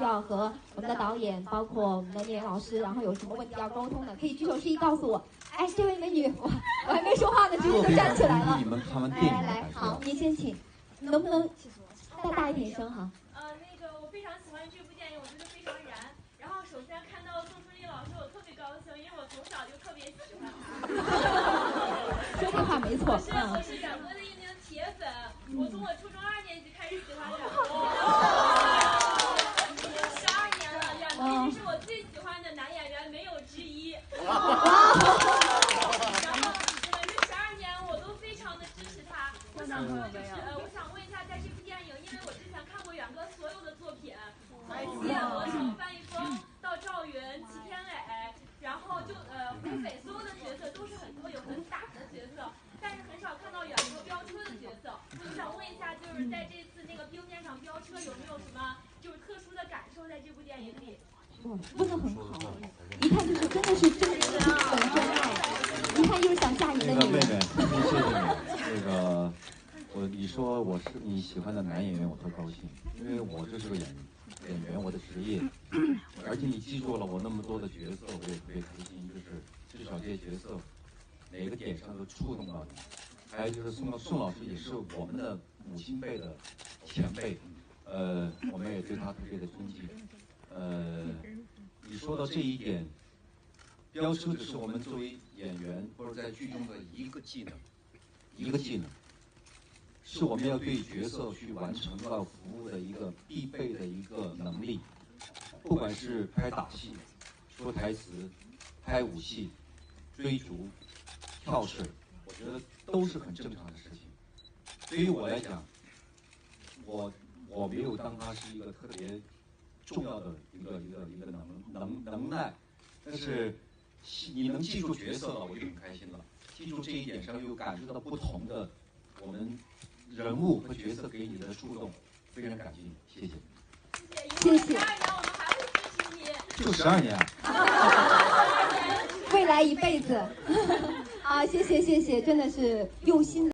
要和我们的导演，包括我们的聂老师，然后有什么问题要沟通的，可以举手示意告诉我。哎，这位美女，我还没说话呢，直接就站起来了。你们看完电影来，好，您先请，能不能再大一点声哈？我非常喜欢这部电影，我觉得非常燃。然后首先看到宋春丽老师，我特别高兴，因为我从小就特别喜欢她。说这话没错。我是冉哥的一名铁粉，我从我初中2年级开始喜欢冉哥，已经12年了，冉哥一直是我最喜欢的男演员，没有之一。然后这12年我都非常的支持他。我想问一下，在这部电影，因为我之前看过冉哥所有的作品，从《谢罗手》、范逸峰到赵云、齐天磊，然后就胡斐，所有的角色都是有很打的角色，但是很少看到冉哥飙车的角色。我想问一下，就是在这次那个冰面上飙车，有没有什么就是特殊的感受在这部电影里？哇，问得很好，一看就是真的是真心本真爱，一看就是想嫁人的女人。妹妹，谢谢你。你说我是你喜欢的男演员，我特高兴，因为我这是个演员，我的职业，而且你记住了我那么多的角色，我也特别开心，就是至少这些角色哪个点上都触动到你。还有就是宋老师也是我们的母亲辈的前辈，我们也对他特别的尊敬。你说到这一点，飙车只是我们作为演员或者在剧中的一个技能，是我们要对角色去完成到服务的一个必备的一个能力。不管是拍打戏、说台词、拍武戏、追逐、跳水，我觉得都是很正常的事情。对于我来讲，我没有当它是一个特别重要的一个能耐，但是你能记住角色了，我就很开心了。记住这一点上，又感受到不同的我们人物和角色给你的触动，非常感谢你，谢谢。谢谢。12年我们还会支持你。就12年未来一辈子。啊，谢谢，真的是用心的。